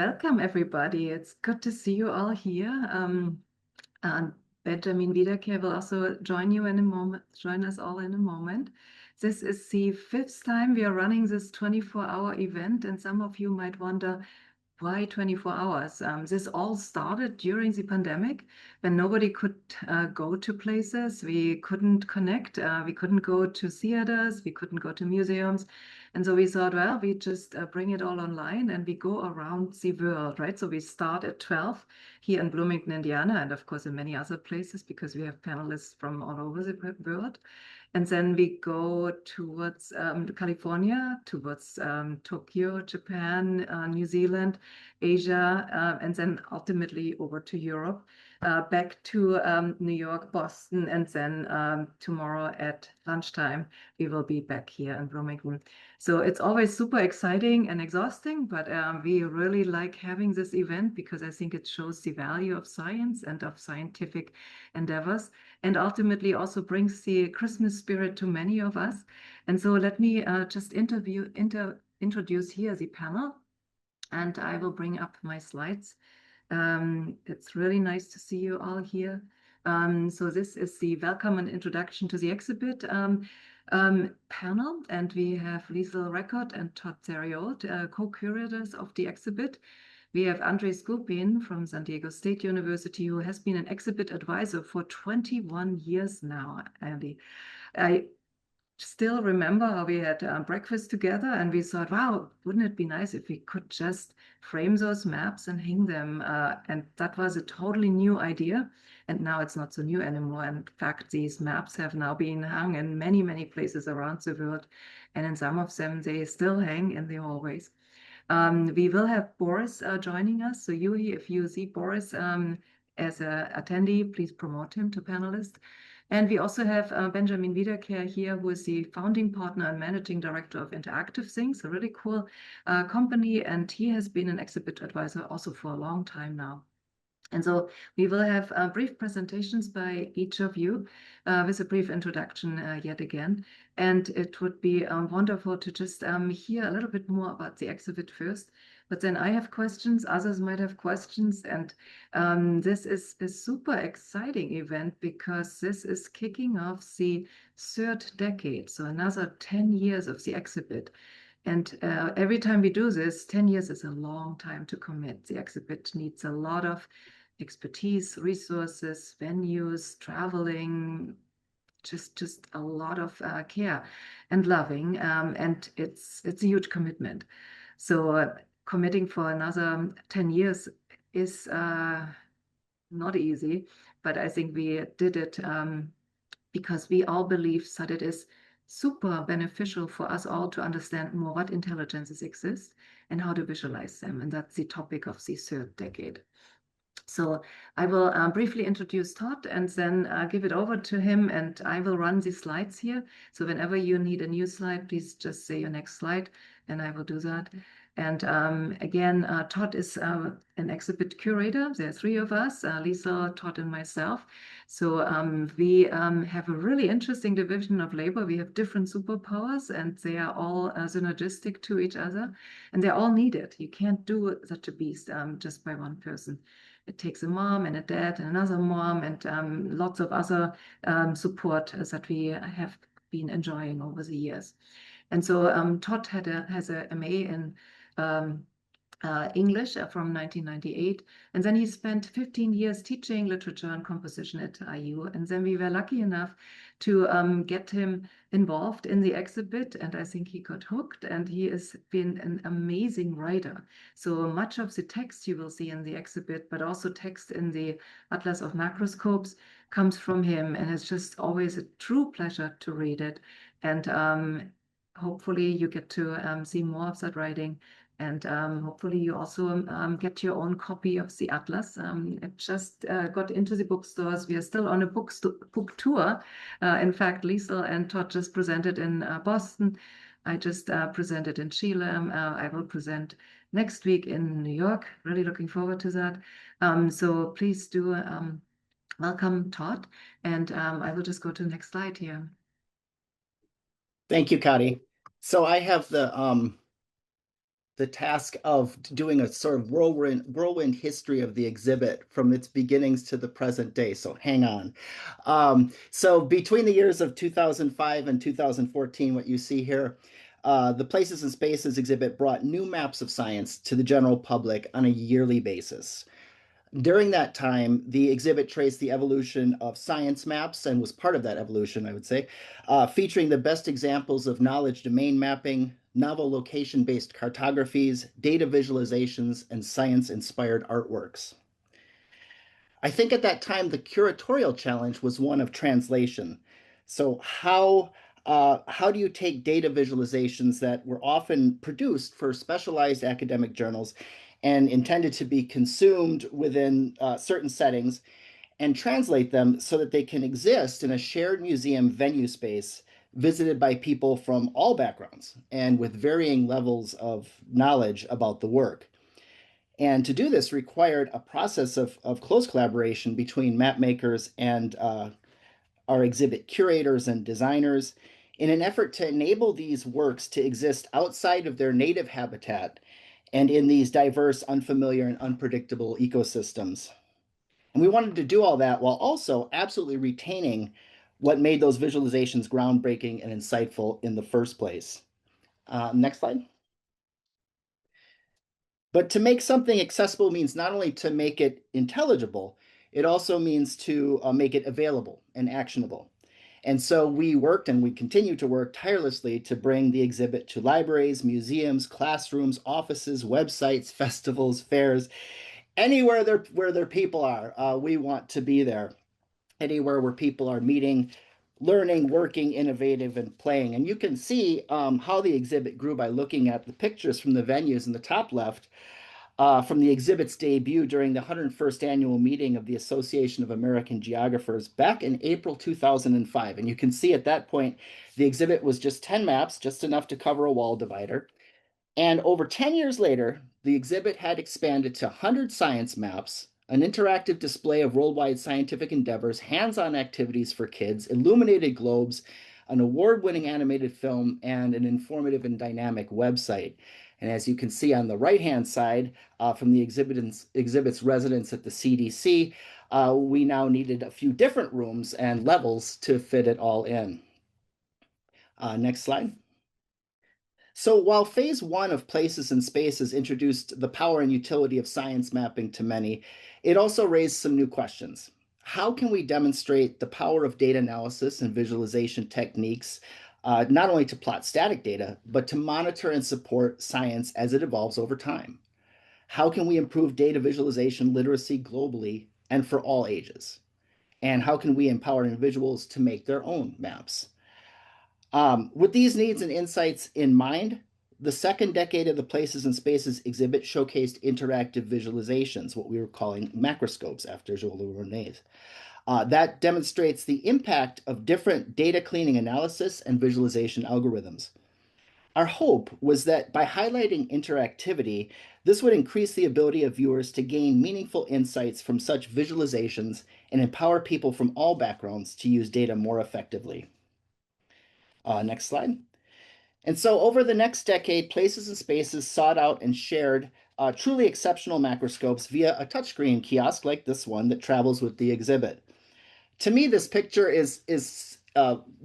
welcome everybody. It's good to see you all here. Benjamin Wiederkehr will also join you in a moment, join us all in a moment. This is the 5th time we are running this 24-hour event, and some of you might wonder, why 24 hours? This all started during the pandemic when nobody could go to places. We couldn't connect. We couldn't go to theaters. We couldn't go to museums. And so we thought, well, we just bring it all online and we go around the world, right? So we start at 12 here in Bloomington, Indiana, and of course in many other places because we have panelists from all over the world. And then we go towards California, towards Tokyo, Japan, New Zealand, Asia, and then ultimately over to Europe, back to New York, Boston, and then tomorrow at lunchtime, we will be back here in Bloomington. So it's always super exciting and exhausting, but we really like having this event because I think it shows the value of science and of scientific endeavors, and ultimately also brings the Christmas spirit to many of us. And so let me just introduce here the panel, and I will bring up my slides. It's really nice to see you all here. So this is the welcome and introduction to the exhibit panel, and we have Lisel and Todd Theriault, co-curators of the exhibit. We have André Skupin from San Diego State University, who has been an exhibit advisor for 21 years now, Andy. I still remember how we had breakfast together and we thought, wow, wouldn't it be nice if we could just frame those maps and hang them? And that was a totally new idea. And now it's not so new anymore. In fact, these maps have now been hung in many, many places around the world. And in some of them, they still hang in the hallways. We will have Boris joining us. So if you see Boris as an attendee, please promote him to panelist. And we also have Benjamin Wiederkehr here, who is the founding partner and managing director of Interactive Things, a really cool company. And he has been an exhibit advisor also for a long time now. And so we will have brief presentations by each of you with a brief introduction yet again. And it would be wonderful to just hear a little bit more about the exhibit first. But then I have questions, others might have questions. And this is a super exciting event because this is kicking off the 3rd decade, so another 10 years of the exhibit. And every time we do this, 10 years is a long time to commit. The exhibit needs a lot of expertise, resources, venues, traveling, just a lot of care and loving. And it's a huge commitment. So committing for another 10 years is not easy, but I think we did it because we all believe that it is super beneficial for us all to understand more what intelligences exist and how to visualize them. And that's the topic of the 3rd decade. So I will briefly introduce Todd and then give it over to him, and I will run the slides here. So whenever you need a new slide, please just say your next slide and I will do that. And again, Todd is an exhibit curator. There are 3 of us, Lisel, Todd, and myself. So we have a really interesting division of labor. We have different superpowers and they are all synergistic to each other and they're all needed. You can't do such a beast just by one person. It takes a mom and a dad and another mom and lots of other support that we have been enjoying over the years. And so Todd has a MA in English from 1998. And then he spent 15 years teaching literature and composition at IU. And then we were lucky enough to get him involved in the exhibit. And I think he got hooked and he has been an amazing writer. So much of the text you will see in the exhibit, but also text in the Atlas of Macroscopes comes from him. And it's just always a true pleasure to read it. And hopefully you get to see more of that writing. And hopefully you also get your own copy of the Atlas. It just got into the bookstores. We are still on a book tour. In fact, Lisel and Todd just presented in Boston. I just presented in Chile. I will present next week in New York. Really looking forward to that. So please do welcome Todd. And I will just go to the next slide here. Thank you, Katy. So I have the the task of doing a sort of whirlwind history of the exhibit from its beginnings to the present day. So hang on. So between the years of 2005 and 2014, what you see here, the Places and Spaces exhibit brought new maps of science to the general public on a yearly basis. During that time, the exhibit traced the evolution of science maps and was part of that evolution, I would say, featuring the best examples of knowledge domain mapping, novel location-based cartographies, data visualizations, and science-inspired artworks. I think at that time, the curatorial challenge was one of translation. So how do you take data visualizations that were often produced for specialized academic journals and intended to be consumed within certain settings and translate them so that they can exist in a shared museum venue space visited by people from all backgrounds and with varying levels of knowledge about the work? And to do this required a process of close collaboration between map makers and our exhibit curators and designers in an effort to enable these works to exist outside of their native habitat and in these diverse, unfamiliar, and unpredictable ecosystems. And we wanted to do all that while also absolutely retaining what made those visualizations groundbreaking and insightful in the first place. Next slide. But to make something accessible means not only to make it intelligible, it also means to make it available and actionable. And so we worked and we continue to work tirelessly to bring the exhibit to libraries, museums, classrooms, offices, websites, festivals, fairs, anywhere where their people are. We want to be there. Anywhere where people are meeting, learning, working, innovative, and playing. And you can see how the exhibit grew by looking at the pictures from the venues in the top left from the exhibit's debut during the 101st annual meeting of the Association of American Geographers back in April 2005. And you can see at that point, the exhibit was just 10 maps, just enough to cover a wall divider. And over 10 years later, the exhibit had expanded to 100 science maps, an interactive display of worldwide scientific endeavors, hands-on activities for kids, illuminated globes, an award-winning animated film, and an informative and dynamic website. And as you can see on the right-hand side, from the exhibit's residence at the CDC, we now needed a few different rooms and levels to fit it all in. Next slide. So while phase one of Places and Spaces introduced the power and utility of science mapping to many, it also raised some new questions. How can we demonstrate the power of data analysis and visualization techniques, not only to plot static data, but to monitor and support science as it evolves over time? How can we improve data visualization literacy globally and for all ages? And how can we empower individuals to make their own maps? With these needs and insights in mind, the second decade of the Places and Spaces exhibit showcased interactive visualizations, what we were calling macroscopes after Jules René's. That demonstrates the impact of different data cleaning analysis and visualization algorithms. Our hope was that by highlighting interactivity, this would increase the ability of viewers to gain meaningful insights from such visualizations and empower people from all backgrounds to use data more effectively. Next slide. And so over the next decade, Places and Spaces sought out and shared truly exceptional macroscopes via a touchscreen kiosk like this one that travels with the exhibit. To me, this picture is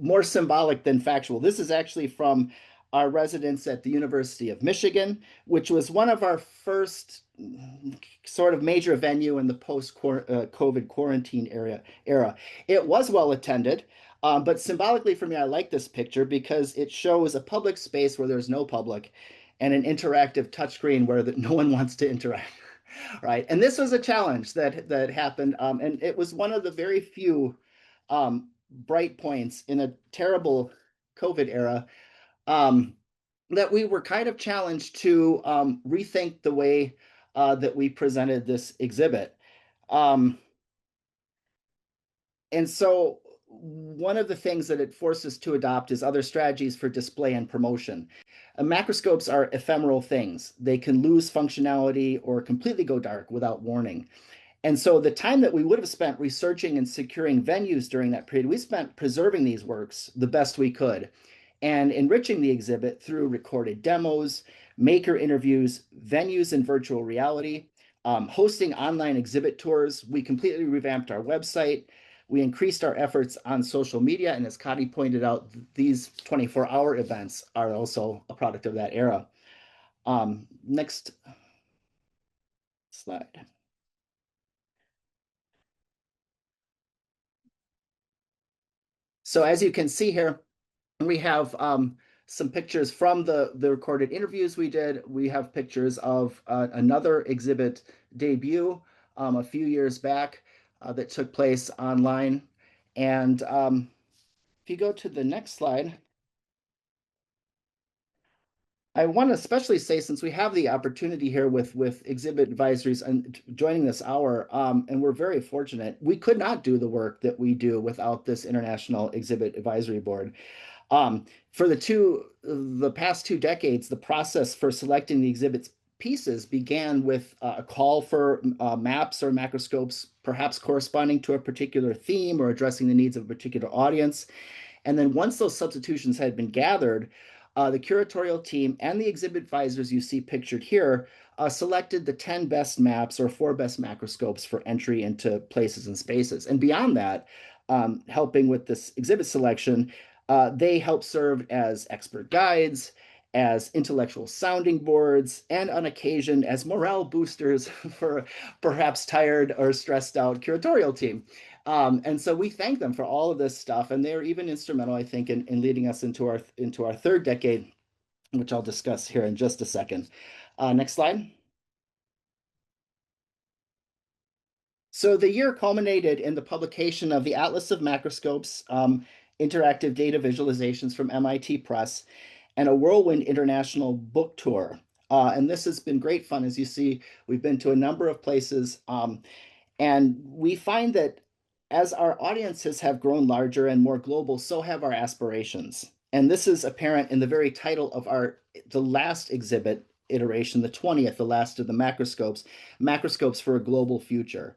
more symbolic than factual. This is actually from our residence at the University of Michigan, which was one of our first sort of major venue in the post-COVID quarantine era. It was well attended. But symbolically for me, I like this picture because it shows a public space where there's no public and an interactive touchscreen where no one wants to interact, right? And this was a challenge that happened, and it was one of the very few bright points in a terrible COVID era that we were kind of challenged to rethink the way that we presented this exhibit. And so one of the things that it forced us to adopt is other strategies for display and promotion. Macroscopes are ephemeral things. They can lose functionality or completely go dark without warning. And so the time that we would have spent researching and securing venues during that period, we spent preserving these works the best we could and enriching the exhibit through recorded demos, maker interviews, venues in virtual reality, hosting online exhibit tours. We completely revamped our website. We increased our efforts on social media. And as Katy pointed out, these 24-hour events are also a product of that era. Next slide. So as you can see here, we have some pictures from the recorded interviews we did. We have pictures of another exhibit debut a few years back that took place online. And if you go to the next slide, I want to especially say, since we have the opportunity here with exhibit advisories and joining this hour, and we're very fortunate, we could not do the work that we do without this International Exhibit Advisory Board. For the past 2 decades, the process for selecting the exhibit's pieces began with a call for maps or macroscopes, perhaps corresponding to a particular theme or addressing the needs of a particular audience. And then once those substitutions had been gathered, the curatorial team and the exhibit advisors you see pictured here selected the 10 best maps or 4 best macroscopes for entry into places and spaces. And beyond that, helping with this exhibit selection, they help serve as expert guides, as intellectual sounding boards, and on occasion as morale boosters for perhaps tired or stressed out curatorial team. And so we thank them for all of this stuff, and they're even instrumental, I think, in leading us into our 3rd decade, which I'll discuss here in just a second. Next slide. So the year culminated in the publication of the Atlas of Macroscopes, interactive data visualizations from MIT Press, and a whirlwind international book tour. And this has been great fun. As you see, we've been to a number of places, and we find that as our audiences have grown larger and more global, so have our aspirations. And this is apparent in the very title of the last exhibit iteration, the 20th, the last of the Macroscopes for a Global Future.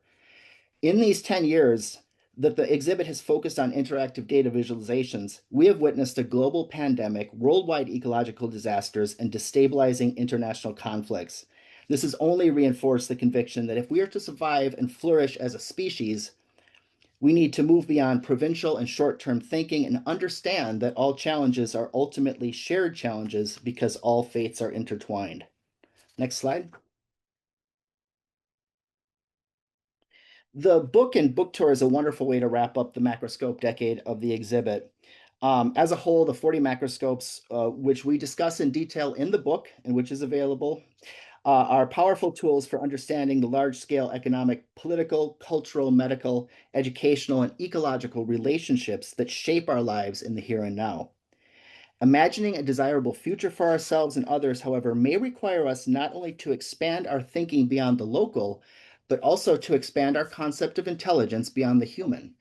In these 10 years that the exhibit has focused on interactive data visualizations, we have witnessed a global pandemic, worldwide ecological disasters, and destabilizing international conflicts. This has only reinforced the conviction that if we are to survive and flourish as a species, we need to move beyond provincial and short-term thinking and understand that all challenges are ultimately shared challenges because all fates are intertwined. Next slide. The book and book tour is a wonderful way to wrap up the macroscope decade of the exhibit. As a whole, the 40 macroscopes, which we discuss in detail in the book and which is available, are powerful tools for understanding the large-scale economic, political, cultural, medical, educational, and ecological relationships that shape our lives in the here and now. Imagining a desirable future for ourselves and others, however, may require us not only to expand our thinking beyond the local, but also to expand our concept of intelligence beyond the human.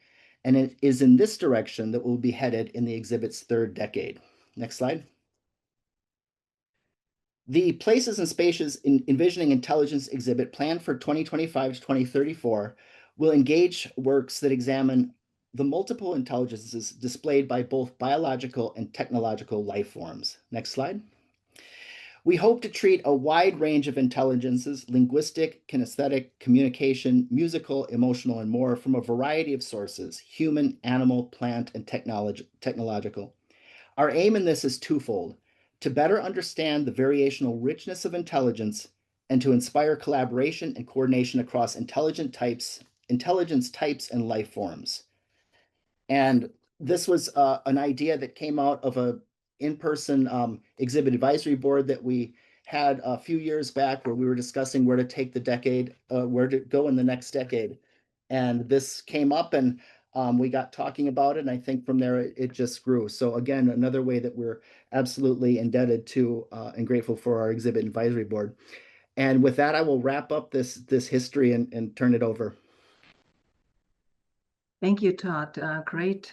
And it is in this direction that we'll be headed in the exhibit's 3rd decade. Next slide. The Places and Spaces in Envisioning Intelligence exhibit, planned for 2025 to 2034, will engage works that examine the multiple intelligences displayed by both biological and technological life forms. Next slide. We hope to treat a wide range of intelligences, linguistic, kinesthetic, communication, musical, emotional, and more, from a variety of sources: human, animal, plant, and technological. Our aim in this is twofold: to better understand the variational richness of intelligence and to inspire collaboration and coordination across intelligence types and life forms. And this was an idea that came out of a in-person exhibit advisory board that we had a few years back, where we were discussing where to take the decade, where to go in the next decade. And this came up, and we got talking about it, and I think from there it just grew. So again, another way that we're absolutely indebted to and grateful for our exhibit advisory board. And with that, I will wrap up this history and turn it over. Thank you, Todd. Great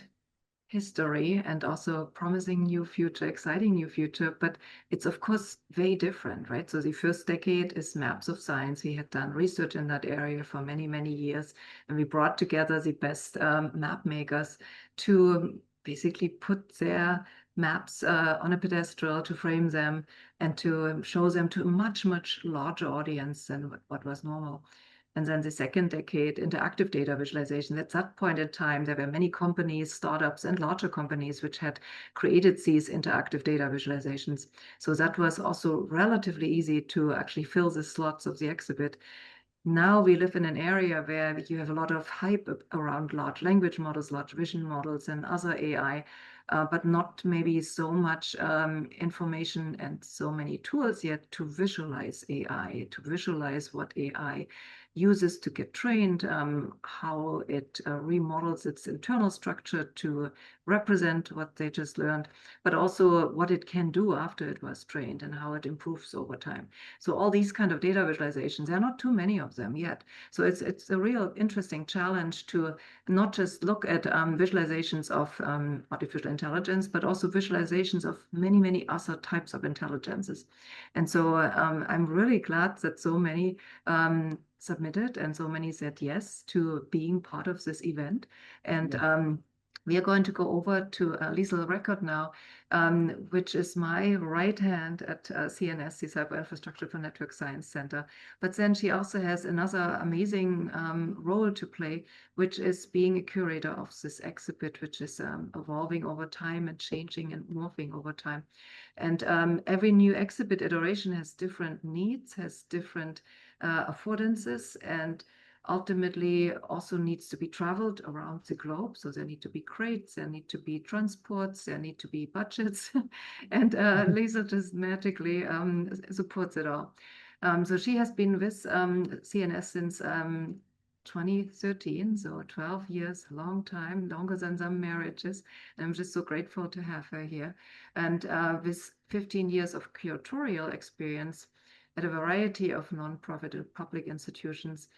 history and also promising new future, exciting new future, but it's of course very different, right? So the first decade is maps of science. We had done research in that area for many, many years, and we brought together the best map makers to basically put their maps on a pedestal to frame them and to show them to a much, much larger audience than what was normal. And then the second decade, interactive data visualization. At that point in time, there were many companies, startups, and larger companies which had created these interactive data visualizations. So that was also relatively easy to actually fill the slots of the exhibit. Now we live in an area where you have a lot of hype around large language models, large vision models, and other AI, but not maybe so much information and so many tools yet to visualize AI, to visualize what AI uses to get trained, how it remodels its internal structure to represent what they just learned, but also what it can do after it was trained and how it improves over time. So all these kind of data visualizations, there are not too many of them yet. So it's a real interesting challenge to not just look at visualizations of artificial intelligence, but also visualizations of many, many other types of intelligences. And so I'm really glad that so many submitted and so many said yes to being part of this event. And we are going to go over to Lisel Record now, which is my right hand at CNS, the Cyber Infrastructure for Network Science Center. But then she also has another amazing role to play, which is being a curator of this exhibit, which is evolving over time and changing and morphing over time. And every new exhibit iteration has different needs, has different affordances, and ultimately also needs to be traveled around the globe. So there need to be crates, there need to be transports, there need to be budgets. And Lisel just magically supports it all. So she has been with CNS since 2013, so 12 years, long time, longer than some marriages. And I'm just so grateful to have her here. And with 15 years of curatorial experience at a variety of nonprofit and public institutions,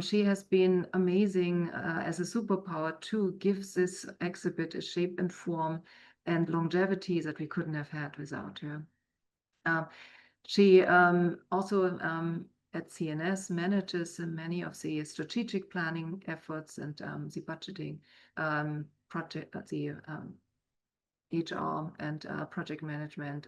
she has been amazing as a superpower to give this exhibit a shape and form and longevity that we couldn't have had without her. She also at CNS manages many of the strategic planning efforts and the budgeting project, the HR and project management.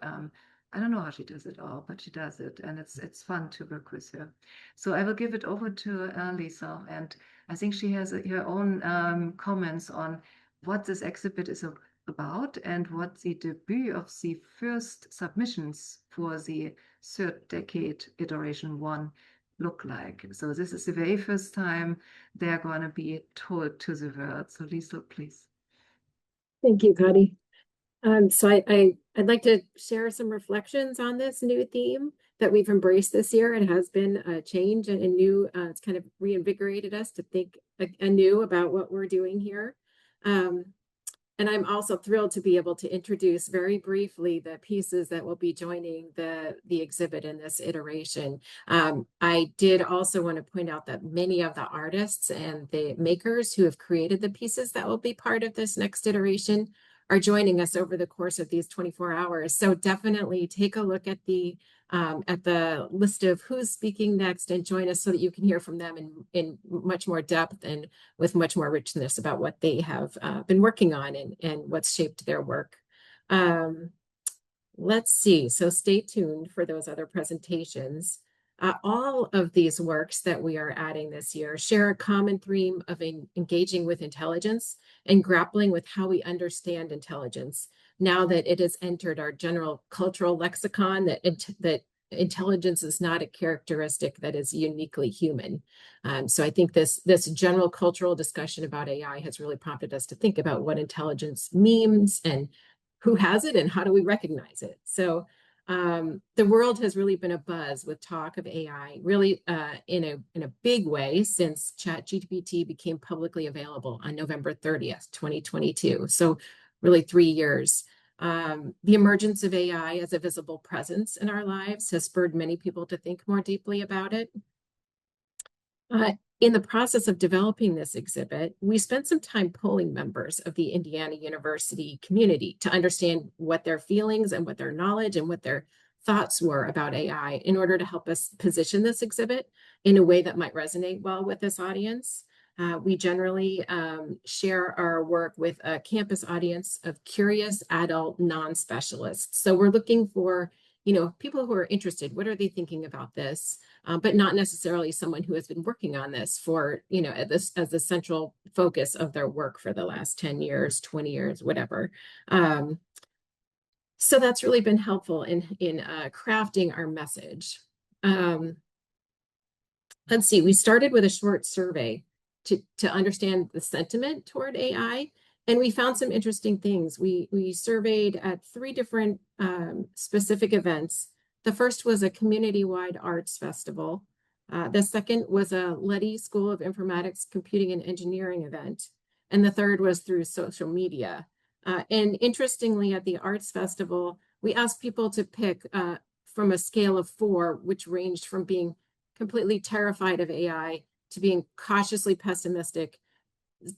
I don't know how she does it all, but she does it, and it's fun to work with her. So I will give it over to Lisel, and I think she has her own comments on what this exhibit is about and what the debut of the first submissions for the third decade iteration 1 look like. So this is the very first time they're going to be told to the world. So Lisel, please. Thank you, Katy. So I'd like to share some reflections on this new theme that we've embraced this year. It has been a change and a new, it's kind of reinvigorated us to think anew about what we're doing here. And I'm also thrilled to be able to introduce very briefly the pieces that will be joining the exhibit in this iteration. I did also want to point out that many of the artists and the makers who have created the pieces that will be part of this next iteration are joining us over the course of these 24 hours. So definitely take a look at the list of who's speaking next and join us so that you can hear from them in much more depth and with much more richness about what they have been working on and what's shaped their work. Let's see, so stay tuned for those other presentations. All of these works that we are adding this year share a common theme of engaging with intelligence and grappling with how we understand intelligence now that it has entered our general cultural lexicon, that intelligence is not a characteristic that is uniquely human. So I think this general cultural discussion about AI has really prompted us to think about what intelligence means and who has it and how do we recognize it. So the world has really been abuzz with talk of AI, really in a big way since ChatGPT became publicly available on November 30th, 2022. So really 3 years. The emergence of AI as a visible presence in our lives has spurred many people to think more deeply about it. In the process of developing this exhibit, we spent some time polling members of the Indiana University community to understand what their feelings and what their knowledge and what their thoughts were about AI in order to help us position this exhibit in a way that might resonate well with this audience. We generally share our work with a campus audience of curious adult non-specialists. So we're looking for, people who are interested. What are they thinking about this? But not necessarily someone who has been working on this for, as the central focus of their work for the last 10 years, 20 years, whatever. So that's really been helpful in crafting our message. Let's see, we started with a short survey to understand the sentiment toward AI, and we found some interesting things. We surveyed at 3 different specific events. The first was a community-wide arts festival. The second was a Letty School of Informatics, Computing, and Engineering event. And the third was through social media. And interestingly, at the arts festival, we asked people to pick from a scale of 4, which ranged from being completely terrified of AI to being cautiously pessimistic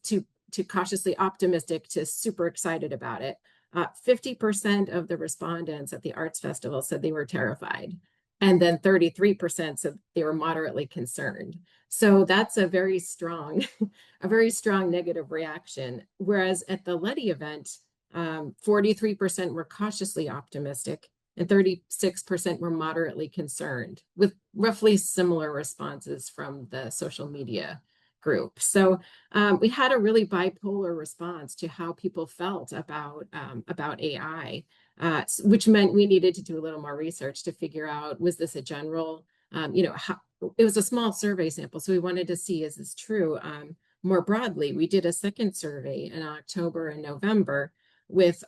to cautiously optimistic to super excited about it. 50% of the respondents at the arts festival said they were terrified. And then 33% said they were moderately concerned. So that's a very strong, negative reaction. Whereas at the Letty event, 43% were cautiously optimistic and 36% were moderately concerned, with roughly similar responses from the social media group. So we had a really bipolar response to how people felt about AI, which meant we needed to do a little more research to figure out, was this a general, it was a small survey sample, so we wanted to see, is this true? More broadly, we did a second survey in October and November with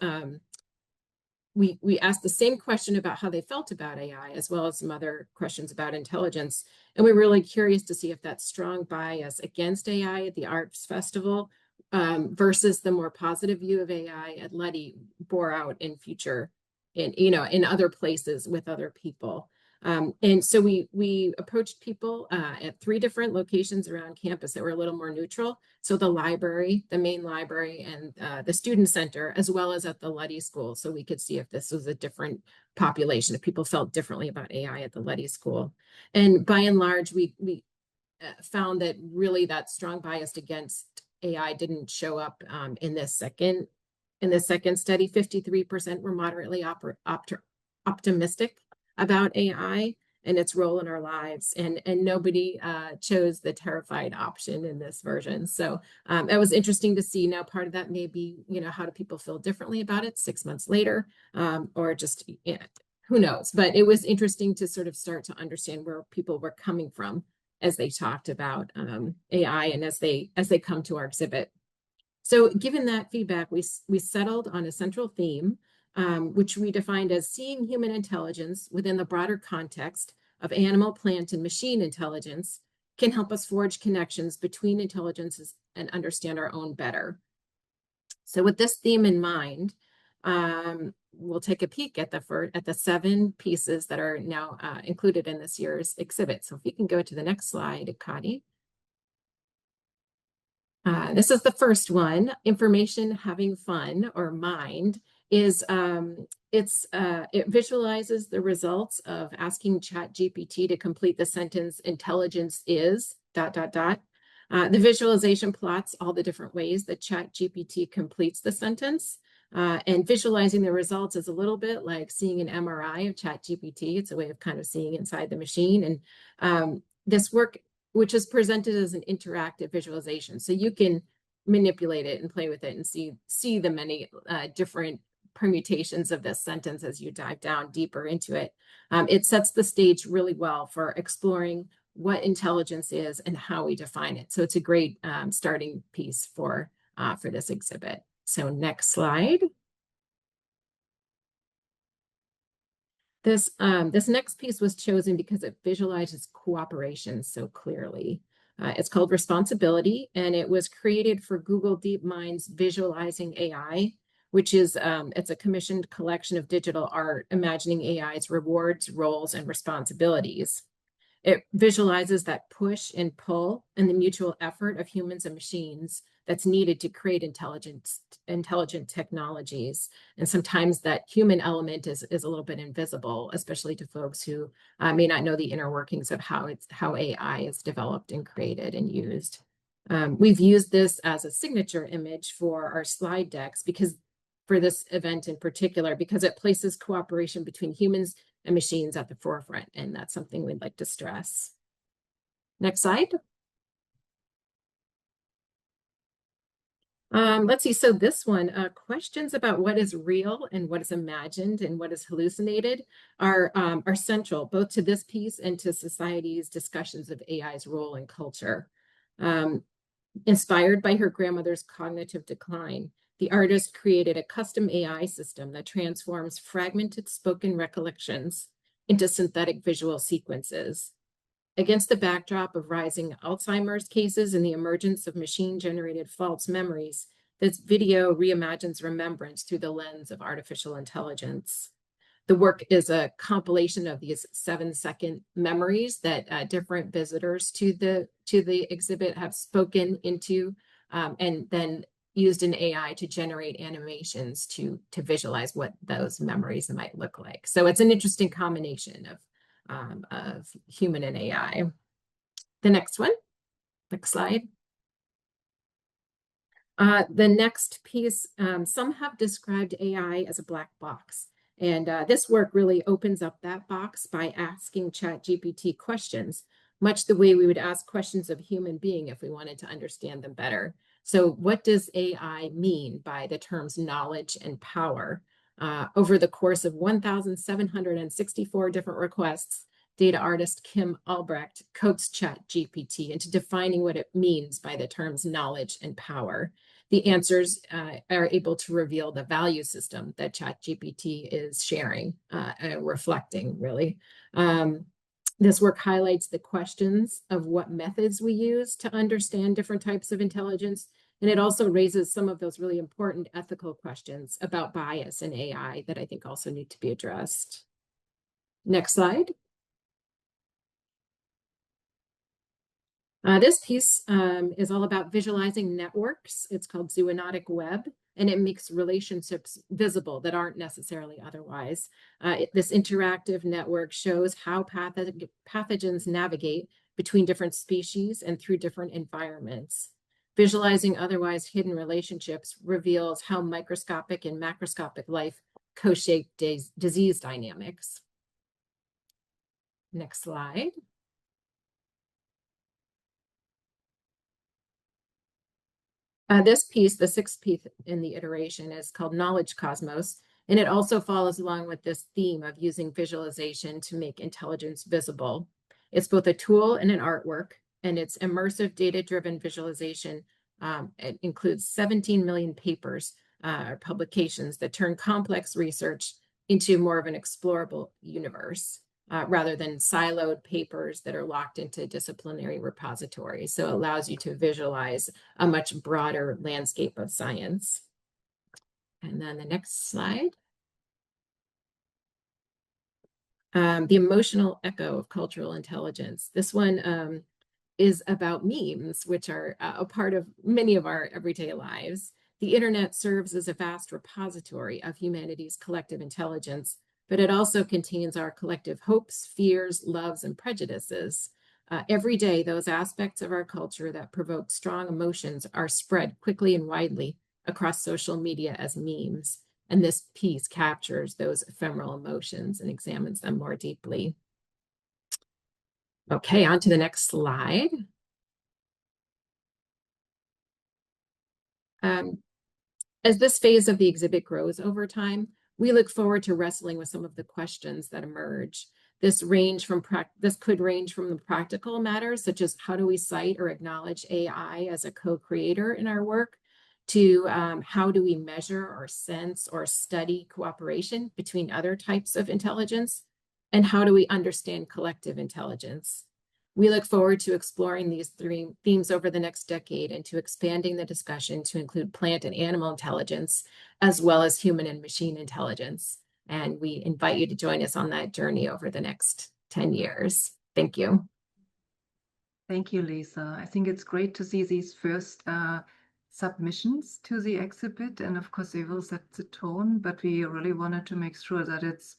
we asked the same question about how they felt about AI, as well as some other questions about intelligence. And we were really curious to see if that strong bias against AI at the Arts Festival versus the more positive view of AI at Letty bore out in in other places with other people. And so we approached people at 3 different locations around campus that were a little more neutral. So the library, the main library, and the student center, as well as at the Letty School. So we could see if this was a different population, if people felt differently about AI at the Letty School. And by and large, we found that really that strong bias against AI didn't show up in this second study. 53% were moderately optimistic about AI and its role in our lives, and nobody chose the terrified option in this version. So it was interesting to see. Now, part of that may be, how do people feel differently about it 6 months later, or just, who knows? But it was interesting to sort of start to understand where people were coming from as they talked about AI and as they come to our exhibit. So given that feedback, we settled on a central theme, which we defined as seeing human intelligence within the broader context of animal, plant, and machine intelligence can help us forge connections between intelligences and understand our own better. So with this theme in mind, we'll take a peek at the 7 pieces that are now included in this year's exhibit. So if you can go to the next slide, Katy. This is the first one, information having fun, or mind. It visualizes the results of asking ChatGPT to complete the sentence, intelligence is ... The visualization plots all the different ways that ChatGPT completes the sentence. And visualizing the results is a little bit like seeing an MRI of ChatGPT. It's a way of kind of seeing inside the machine. And this work, which is presented as an interactive visualization, so you can manipulate it and play with it and see the many different permutations of this sentence as you dive down deeper into it. It sets the stage really well for exploring what intelligence is and how we define it. So it's a great starting piece for this exhibit. So next slide. This next piece was chosen because it visualizes cooperation so clearly. It's called Responsibility, and it was created for Google DeepMind's Visualizing AI, which is it's a commissioned collection of digital art imagining AI's rewards, roles, and responsibilities. It visualizes that push and pull and the mutual effort of humans and machines that's needed to create intelligent technologies. And sometimes that human element is a little bit invisible, especially to folks who may not know the inner workings of how AI is developed and created and used. We've used this as a signature image for our slide decks because for this event in particular, because it places cooperation between humans and machines at the forefront, and that's something we'd like to stress. Next slide. Let's see, so this one, questions about what is real and what is imagined and what is hallucinated are central both to this piece and to society's discussions of AI's role in culture. Inspired by her grandmother's cognitive decline, the artist created a custom AI system that transforms fragmented spoken recollections into synthetic visual sequences. Against the backdrop of rising Alzheimer's cases and the emergence of machine-generated false memories, this video reimagines remembrance through the lens of artificial intelligence. The work is a compilation of these 7-second memories that different visitors to the exhibit have spoken into, and then used an AI to generate animations to visualize what those memories might look like. So it's an interesting combination of human and AI. The next one, next slide. The next piece, some have described AI as a black box. And this work really opens up that box by asking ChatGPT questions, much the way we would ask questions of a human being if we wanted to understand them better. So what does AI mean by the terms knowledge and power? Over the course of 1,764 different requests, data artist Kim Albrecht coaxed ChatGPT into defining what it means by the terms knowledge and power. The answers are able to reveal the value system that ChatGPT is sharing, reflecting, really. This work highlights the questions of what methods we use to understand different types of intelligence, and it also raises some of those really important ethical questions about bias in AI that I think also need to be addressed. Next slide. This piece is all about visualizing networks. It's called Zoonotic Web, and it makes relationships visible that aren't necessarily otherwise. This interactive network shows how pathogens navigate between different species and through different environments. Visualizing otherwise hidden relationships reveals how microscopic and macroscopic life co-shape disease dynamics. Next slide. This piece, the sixth piece in the iteration, is called Knowledge Cosmos, and it also follows along with this theme of using visualization to make intelligence visible. It's both a tool and an artwork, and it's immersive data-driven visualization. It includes 17 million papers or publications that turn complex research into more of an explorable universe. Rather than siloed papers that are locked into disciplinary repositories. So it allows you to visualize a much broader landscape of science. And then the next slide. The emotional echo of cultural intelligence. This one is about memes, which are a part of many of our everyday lives. The internet serves as a vast repository of humanity's collective intelligence, but it also contains our collective hopes, fears, loves, and prejudices. Every day, those aspects of our culture that provoke strong emotions are spread quickly and widely across social media as memes. And this piece captures those ephemeral emotions and examines them more deeply. Okay, on to the next slide. As this phase of the exhibit grows over time, we look forward to wrestling with some of the questions that emerge. This could range from the practical matters, such as how do we cite or acknowledge AI as a co-creator in our work, to how do we measure or sense or study cooperation between other types of intelligence, and how do we understand collective intelligence. We look forward to exploring these three themes over the next decade and to expanding the discussion to include plant and animal intelligence, as well as human and machine intelligence. And we invite you to join us on that journey over the next 10 years. Thank you. Thank you, Lisa. I think it's great to see these first submissions to the exhibit. And of course, they will set the tone, but we really wanted to make sure that it's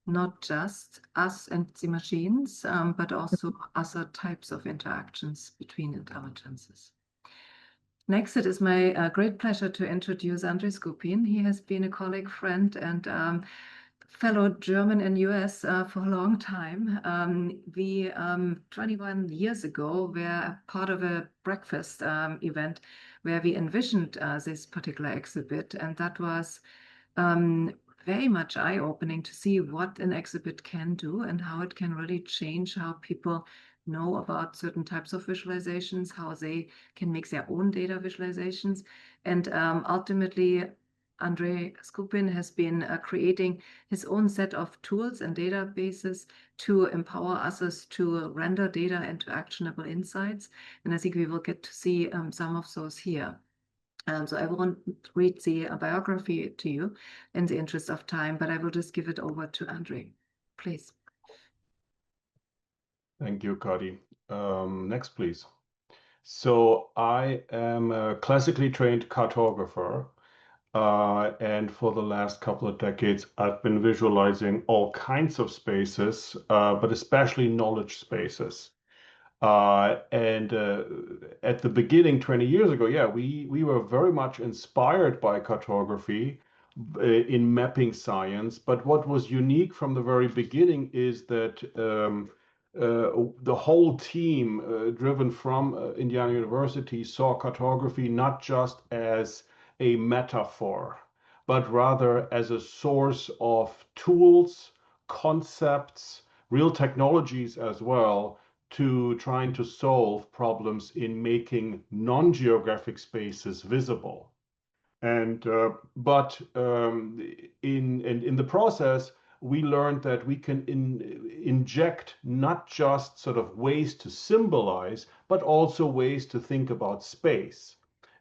not just us and the machines, but also other types of interactions between intelligences. Next, it is my great pleasure to introduce André Skupin. He has been a colleague, friend, and fellow German in US for a long time. We 21 years ago were part of a breakfast event where we envisioned this particular exhibit, and that was very much eye-opening to see what an exhibit can do and how it can really change how people know about certain types of visualizations, how they can make their own data visualizations. And ultimately, André Skupin has been creating his own set of tools and databases to empower others to render data into actionable insights. And I think we will get to see some of those here. So I won't read the biography to you in the interest of time, but I will just give it over to André. Please. Thank you, Katy. Next, please. So I am a classically trained cartographer, and for the last couple of decades, I've been visualizing all kinds of spaces, but especially knowledge spaces. And at the beginning, 20 years ago, yeah, we were very much inspired by cartography in mapping science. But what was unique from the very beginning is that the whole team, driven from Indiana University, saw cartography not just as a metaphor, but rather as a source of tools, concepts, real technologies as well, to trying to solve problems in making non-geographic spaces visible. And in the process, we learned that we can inject not just sort of ways to symbolize, but also ways to think about space.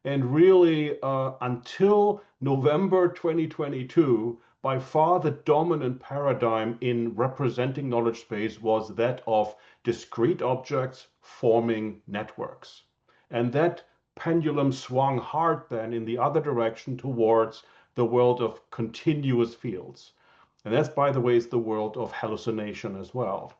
And really, until November 2022, by far the dominant paradigm in representing knowledge space was that of discrete objects forming networks. And that pendulum swung hard then in the other direction towards the world of continuous fields. And that's, by the way, is the world of hallucination as well.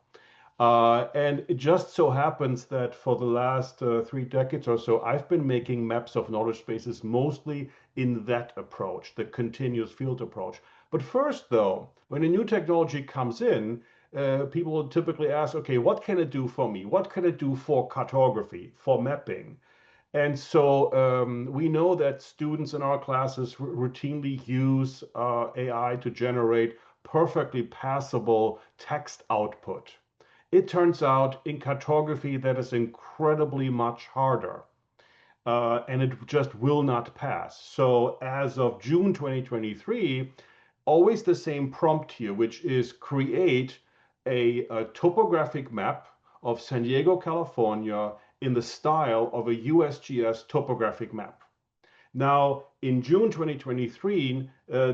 And it just so happens that for the last 3 decades or so, I've been making maps of knowledge spaces mostly in that approach, the continuous field approach. But first, though, when a new technology comes in, people will typically ask, okay, what can it do for me? What can it do for cartography, for mapping? And so we know that students in our classes routinely use AI to generate perfectly passable text output. It turns out in cartography that is incredibly much harder. And it just will not pass. So as of June 2023, always the same prompt here, which is create a topographic map of San Diego, California in the style of a USGS topographic map. Now, in June 2023,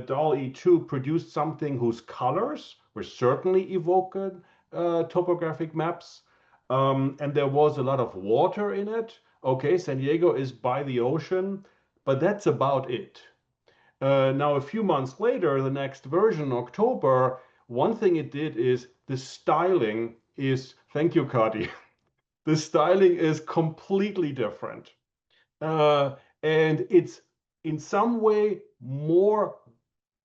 DALL-E 2 produced something whose colors were certainly evoking topographic maps, and there was a lot of water in it. Okay, San Diego is by the ocean, but that's about it. Now, a few months later, the next version, October, one thing it did is the styling is, thank you, Katy, the styling is completely different. And it's in some way more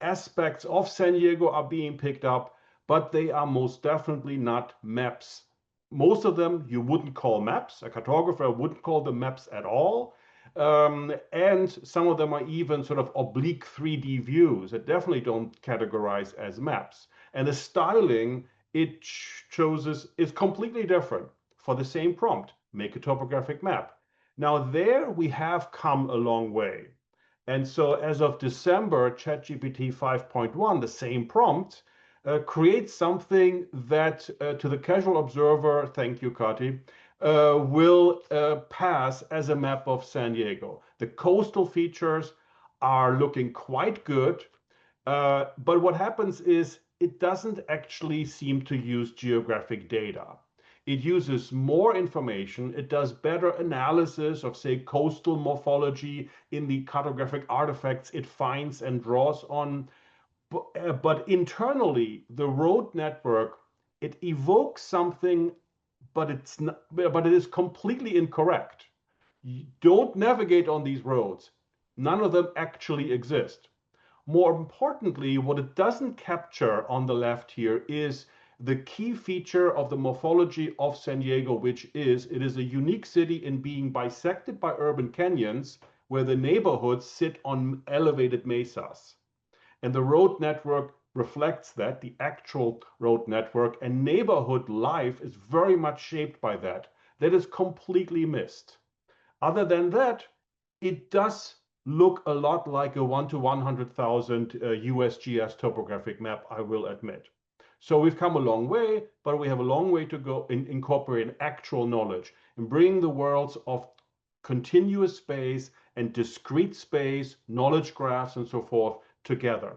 aspects of San Diego are being picked up, but they are most definitely not maps. Most of them you wouldn't call maps. A cartographer wouldn't call them maps at all. And some of them are even sort of oblique 3D views that definitely don't categorize as maps. And the styling it chooses is completely different for the same prompt, make a topographic map. Now there we have come a long way. And so as of December, ChatGPT 5.1, the same prompt, creates something that to the casual observer, thank you, Katy, will pass as a map of San Diego. The coastal features are looking quite good, but what happens is it doesn't actually seem to use geographic data. It uses more information. It does better analysis of, say, coastal morphology in the cartographic artifacts it finds and draws on. But internally, the road network, it evokes something, but it's not, but it is completely incorrect. Don't navigate on these roads. None of them actually exist. More importantly, what it doesn't capture on the left here is the key feature of the morphology of San Diego, which is it is a unique city in being bisected by urban canyons where the neighborhoods sit on elevated mesas. And the road network reflects that, the actual road network, and neighborhood life is very much shaped by that. That is completely missed. Other than that, it does look a lot like a 1 to 100,000 USGS topographic map, I will admit. So we've come a long way, but we have a long way to go in incorporating actual knowledge and bringing the worlds of continuous space and discrete space, knowledge graphs, and so forth together.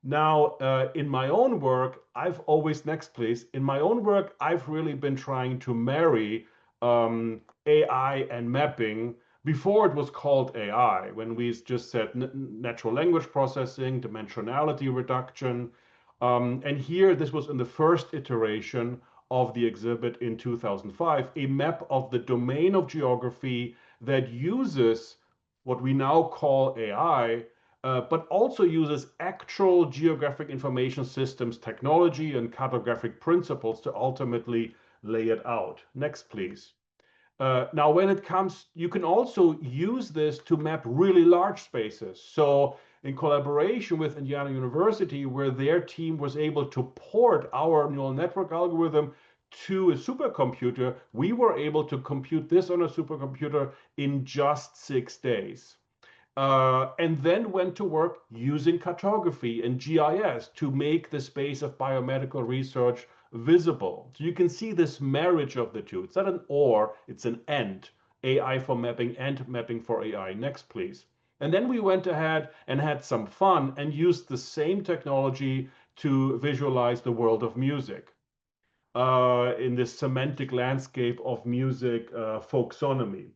Now, in my own work, next please, in my own work, I've really been trying to marry AI and mapping. Before it was called AI, when we just said natural language processing, dimensionality reduction. And here, this was in the first iteration of the exhibit in 2005, a map of the domain of geography that uses what we now call AI, but also uses actual geographic information systems technology and cartographic principles to ultimately lay it out. Next, please. Now, when it comes, you can also use this to map really large spaces. So in collaboration with Indiana University, where their team was able to port our neural network algorithm to a supercomputer, we were able to compute this on a supercomputer in just 6 days. And then went to work using cartography and GIS to make the space of biomedical research visible. So you can see this marriage of the two. It's not an or, it's an and. AI for mapping and mapping for AI. Next, please. And then we went ahead and had some fun and used the same technology to visualize the world of music in this semantic landscape of music folksonomy.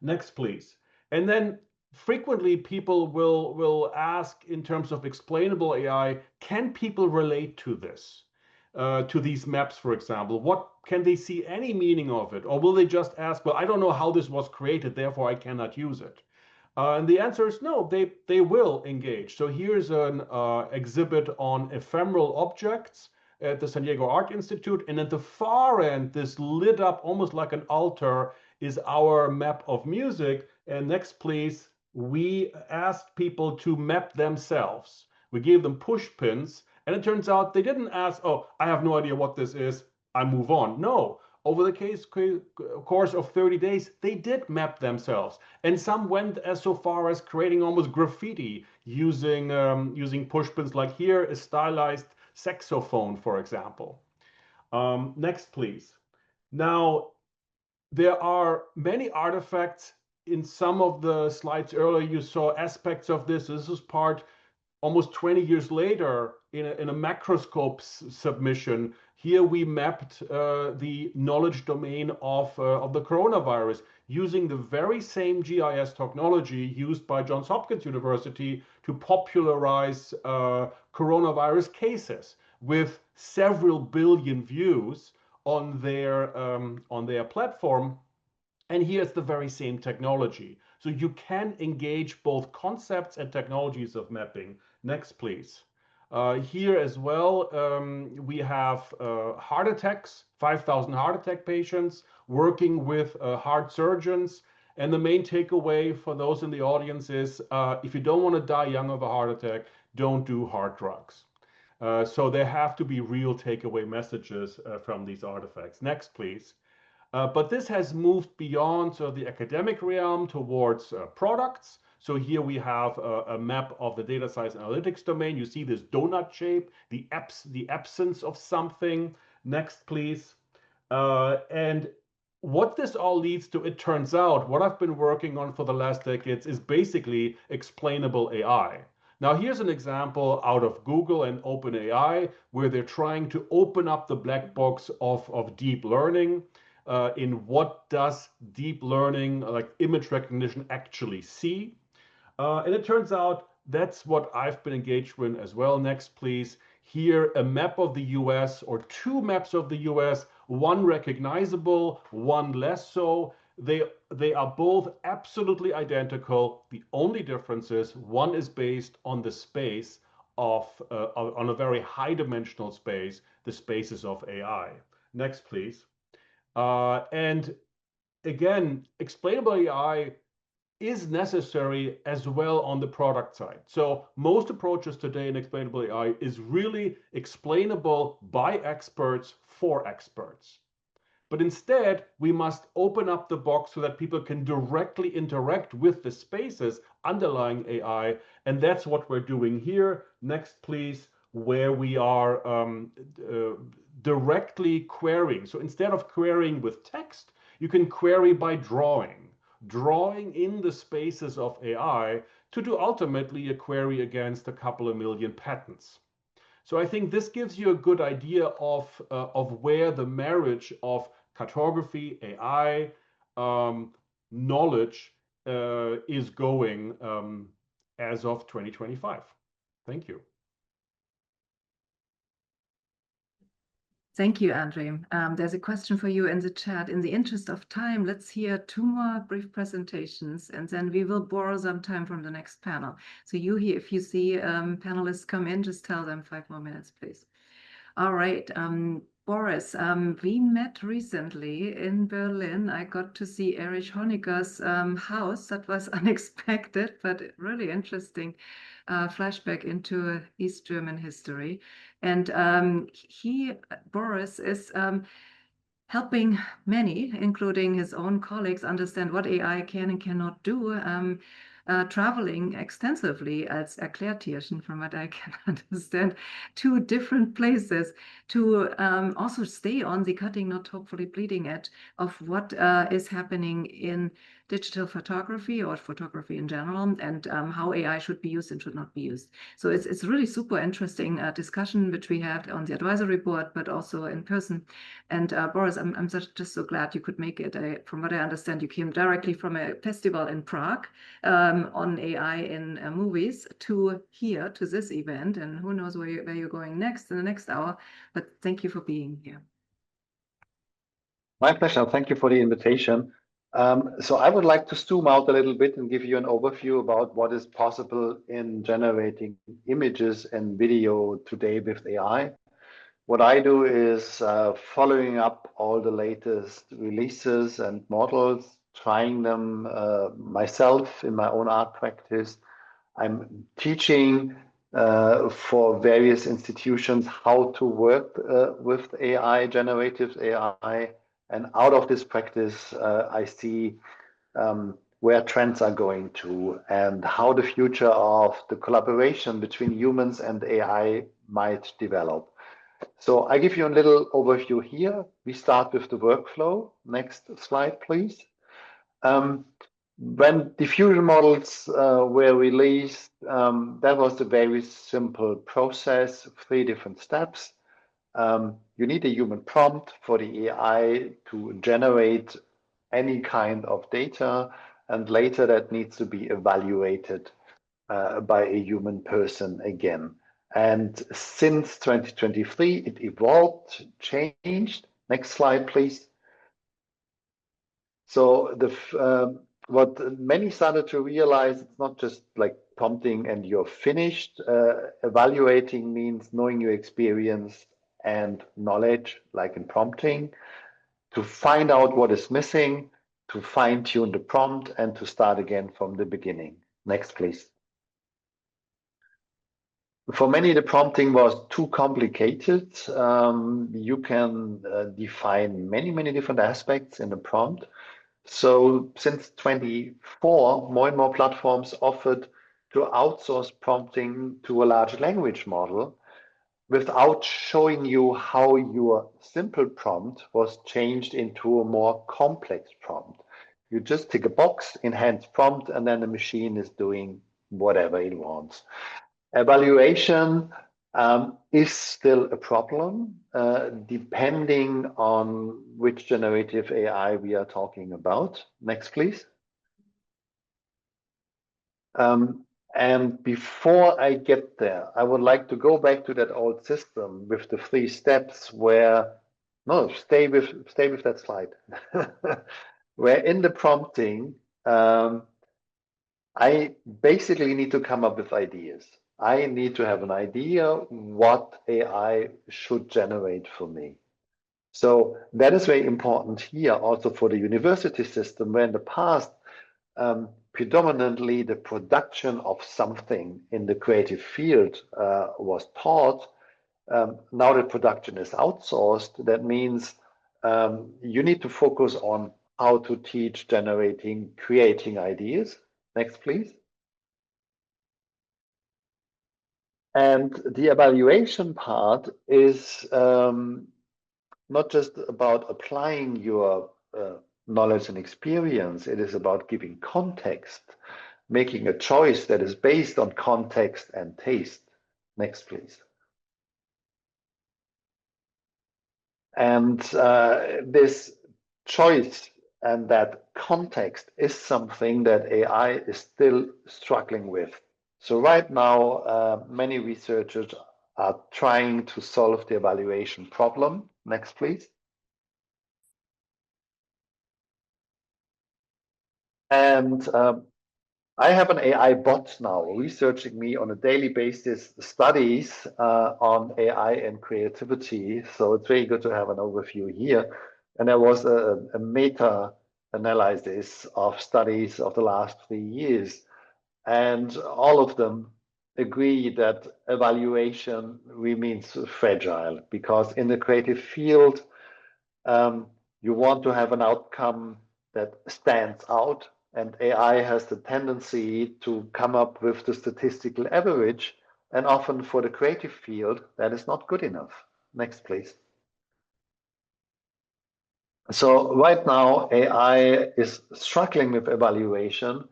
Next, please. And then frequently people will ask in terms of explainable AI, can people relate to this? To these maps, for example, what can they see any meaning of it? Or will they just ask, well, I don't know how this was created, therefore I cannot use it. And the answer is no, they will engage. So here's an exhibit on ephemeral objects at the San Diego Art Institute. And at the far end, this lit up almost like an altar is our map of music. And next, please, we asked people to map themselves. We gave them push pins. And it turns out they didn't ask, oh, I have no idea what this is, I move on. No, over the course of 30 days, they did map themselves. And some went as so far as creating almost graffiti using push pins, like here, a stylized saxophone, for example. Next, please. Now, there are many artifacts. In some of the slides earlier, you saw aspects of this. This is part almost 20 years later in a macroscope submission. Here we mapped the knowledge domain of the coronavirus using the very same GIS technology used by Johns Hopkins University to popularize coronavirus cases with several billion views on their platform. And here's the very same technology. So you can engage both concepts and technologies of mapping. Next, please. Here as well, we have heart attacks, 5,000 heart attack patients, working with heart surgeons. And the main takeaway for those in the audience is, if you don't want to die young of a heart attack, don't do hard drugs. So there have to be real takeaway messages from these artifacts. Next, please. But this has moved beyond the academic realm towards products. So here we have a map of the data science analytics domain. You see this donut shape, the absence of something. Next, please. And what this all leads to, it turns out, what I've been working on for the last decades is basically explainable AI. Now, here's an example out of Google and OpenAI, where they're trying to open up the black box of deep learning. In what does deep learning, like image recognition, actually see? And it turns out that's what I've been engaged with as well. Next, please. Here, a map of the US, or two maps of the US, one recognizable, one less so. They are both absolutely identical. The only difference is one is based on the space of on a very high dimensional space, the spaces of AI. Next, please. And again, explainable AI is necessary as well on the product side. So most approaches today in explainable AI is really explainable by experts for experts. But instead, we must open up the box so that people can directly interact with the spaces underlying AI. And that's what we're doing here. Next, please, where we are directly querying. So instead of querying with text, you can query by drawing in the spaces of AI to do ultimately a query against a couple of million patterns. So I think this gives you a good idea of where the marriage of cartography, AI, knowledge is going as of 2025. Thank you. Thank you, André. There's a question for you in the chat. In the interest of time, let's hear 2 more brief presentations, and then we will borrow some time from the next panel. So you here, if you see panelists come in, just tell them 5 more minutes, please. All right, Boris, we met recently in Berlin. I got to see Erich Honegger's house. That was unexpected, but really interesting flashback into East German history. And Boris is helping many, including his own colleagues, understand what AI can and cannot do, traveling extensively as Erklärtierchen, from what I can understand, to different places to also stay on the cutting, not hopefully bleeding edge of what is happening in digital photography or photography in general, and how AI should be used and should not be used. So it's really super interesting discussion which we had on the advisory board, but also in person. And Boris, I'm just so glad you could make it. From what I understand, you came directly from a festival in Prague on AI in movies to here, to this event, and who knows where you're going next in the next hour, but thank you for being here. My pleasure. Thank you for the invitation. So I would like to zoom out a little bit and give you an overview about what is possible in generating images and video today with AI. What I do is following up all the latest releases and models, trying them myself in my own art practice. I'm teaching for various institutions how to work with AI, generative AI. And out of this practice, I see where trends are going to and how the future of the collaboration between humans and AI might develop. So I give you a little overview here. We start with the workflow. Next slide, please. When diffusion models were released, that was a very simple process, 3 different steps. You need a human prompt for the AI to generate any kind of data, and later that needs to be evaluated by a human person again. And since 2023, it evolved, changed. Next slide, please. So what many started to realize, it's not just like prompting and you're finished. Evaluating means knowing your experience and knowledge, like in prompting, to find out what is missing, to fine tune the prompt, and to start again from the beginning. Next, please. For many, the prompting was too complicated. You can define many different aspects in the prompt. So since 24, more and more platforms offered to outsource prompting to a large language model without showing you how your simple prompt was changed into a more complex prompt. You just tick a box, enhance prompt, and then the machine is doing whatever it wants. Evaluation is still a problem, depending on which generative AI we are talking about. Next, please. And before I get there, I would like to go back to that old system with the 3 steps where, no, stay with that slide. where in the prompting, I basically need to come up with ideas. I need to have an idea what AI should generate for me. So that is very important here also for the university system, where in the past, predominantly the production of something in the creative field was taught. Now that production is outsourced, that means you need to focus on how to teach generating, creating ideas. Next, please. And the evaluation part is not just about applying your knowledge and experience, it is about giving context, making a choice that is based on context and taste. Next, please. And this choice and that context is something that AI is still struggling with. So right now, many researchers are trying to solve the evaluation problem. Next, please. And I have an AI bot now researching me on a daily basis, studies on AI and creativity. So it's very good to have an overview here. And there was a meta analysis of studies of the last 3 years. And all of them agree that evaluation remains fragile because in the creative field, you want to have an outcome that stands out, and AI has the tendency to come up with the statistical average, and often for the creative field, that is not good enough. Next, please. So right now, AI is struggling with evaluation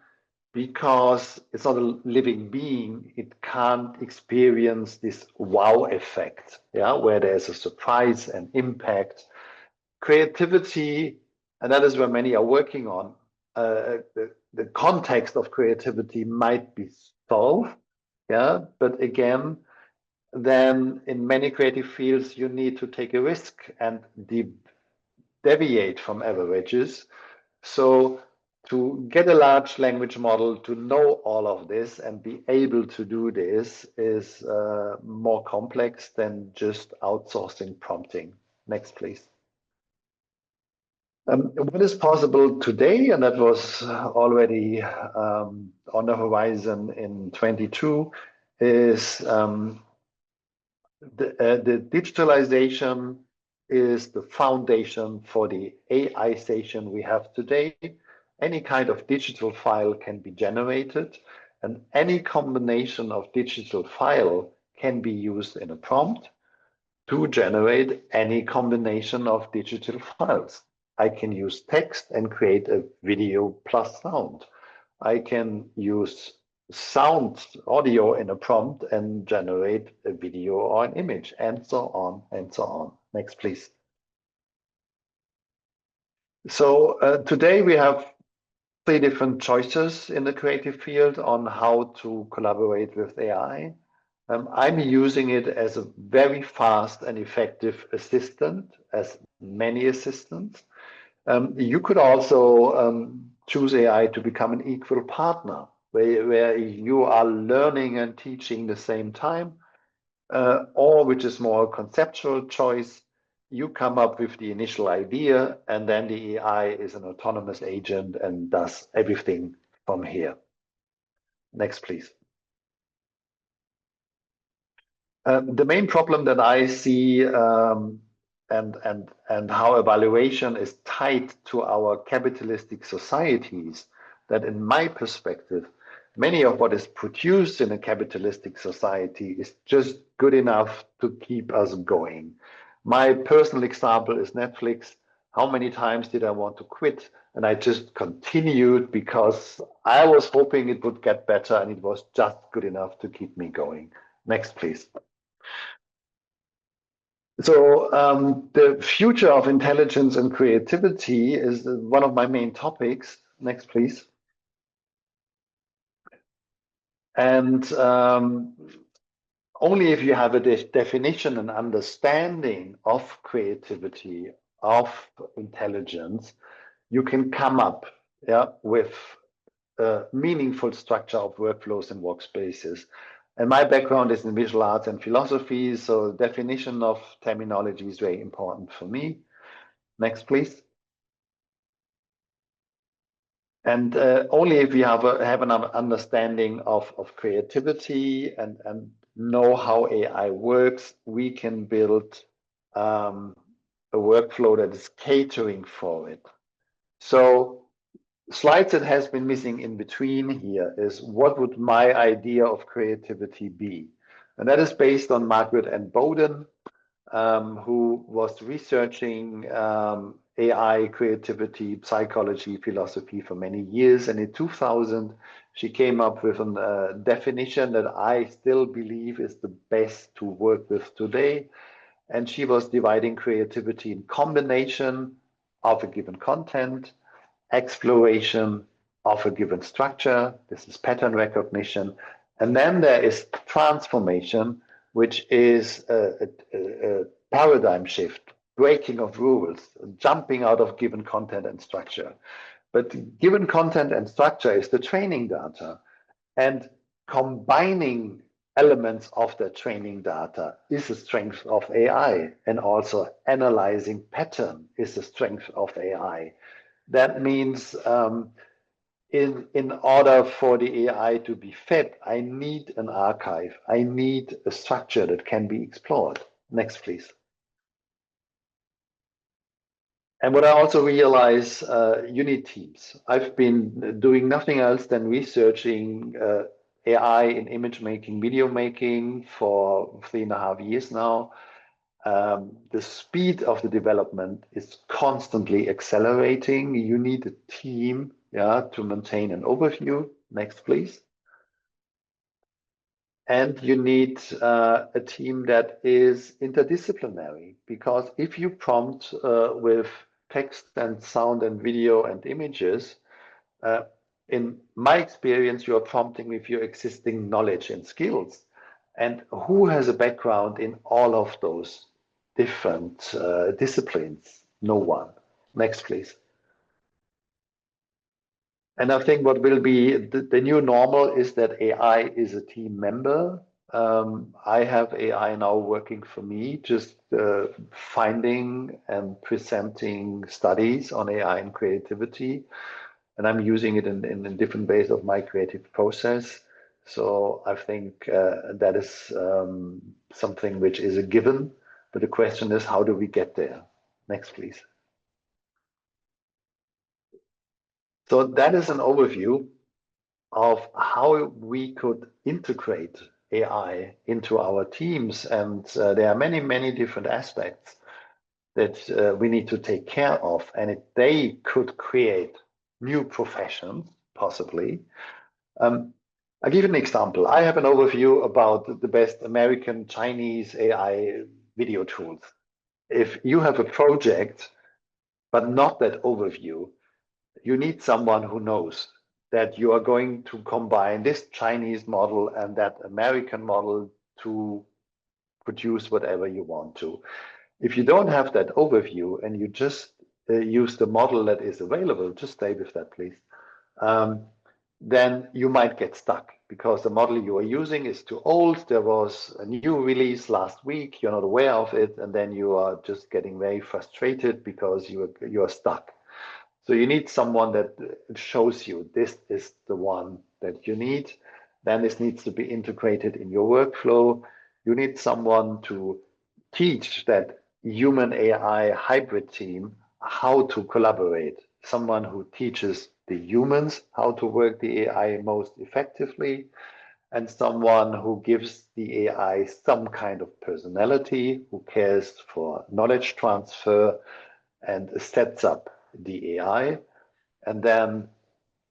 because it's not a living being. It can't experience this wow effect, yeah, where there's a surprise and impact. Creativity, and that is where many are working on, the context of creativity might be solved, yeah, but again, then in many creative fields, you need to take a risk and deviate from averages. So to get a large language model to know all of this and be able to do this is more complex than just outsourcing prompting. Next, please. What is possible today, and that was already on the horizon in 22, is the digitalization is the foundation for the AI-station we have today. Any kind of digital file can be generated, and any combination of digital file can be used in a prompt to generate any combination of digital files. I can use text and create a video plus sound. I can use sound, audio in a prompt and generate a video or an image, and so on and so on. Next, please. So today we have 3 different choices in the creative field on how to collaborate with AI. I'm using it as a very fast and effective assistant, as many assistants. You could also choose AI to become an equal partner, where you are learning and teaching the same time, or which is more a conceptual choice, you come up with the initial idea, and then the AI is an autonomous agent and does everything from here. Next, please. The main problem that I see and how evaluation is tied to our capitalistic societies, that in my perspective, many of what is produced in a capitalistic society is just good enough to keep us going. My personal example is Netflix. How many times did I want to quit? And I just continued because I was hoping it would get better, and it was just good enough to keep me going. Next, please. So the future of intelligence and creativity is one of my main topics. Next, please. And only if you have a definition and understanding of creativity, of intelligence, you can come up with a meaningful structure of workflows and workspaces. And my background is in visual arts and philosophy, so definition of terminology is very important for me. Next, please. And only if we have an understanding of creativity and know how AI works, we can build a workflow that is catering for it. So slides that has been missing in between here is what would my idea of creativity be? And that is based on Margaret and Bowden, who was researching AI, creativity, psychology, philosophy for many years. And in 2000, she came up with a definition that I still believe is the best to work with today. And she was dividing creativity in combination of a given content, exploration of a given structure. This is pattern recognition. And then there is transformation, which is a paradigm shift, breaking of rules, jumping out of given content and structure. But given content and structure is the training data, and combining elements of the training data is the strength of AI, and also analyzing pattern is the strength of AI. That means in order for the AI to be fed, I need an archive. I need a structure that can be explored. Next, please. And what I also realize, you need teams. I've been doing nothing else than researching AI in image making, video making for 3.5 years now. The speed of the development is constantly accelerating. You need a team to maintain an overview. Next, please. And you need a team that is interdisciplinary, because if you prompt with text and sound and video and images, in my experience, you are prompting with your existing knowledge and skills. And who has a background in all of those different disciplines? No one. Next, please. And I think what will be the new normal is that AI is a team member. I have AI now working for me, just finding and presenting studies on AI and creativity. And I'm using it in different ways of my creative process. So I think that is something which is a given. But the question is, how do we get there? Next, please. So that is an overview of how we could integrate AI into our teams. And there are many, many different aspects that we need to take care of. And they could create new professions, possibly. I'll give you an example. I have an overview about the best American Chinese AI video tools. If you have a project, but not that overview, you need someone who knows that you are going to combine this Chinese model and that American model to produce whatever you want to. If you don't have that overview and you just use the model that is available, just stay with that, please, then you might get stuck because the model you are using is too old. There was a new release last week, you're not aware of it, and then you are just getting very frustrated because you are stuck. So you need someone that shows you this is the one that you need. Then this needs to be integrated in your workflow. You need someone to teach that human AI hybrid team how to collaborate. Someone who teaches the humans how to work the AI most effectively, and someone who gives the AI some kind of personality, who cares for knowledge transfer and sets up the AI. And then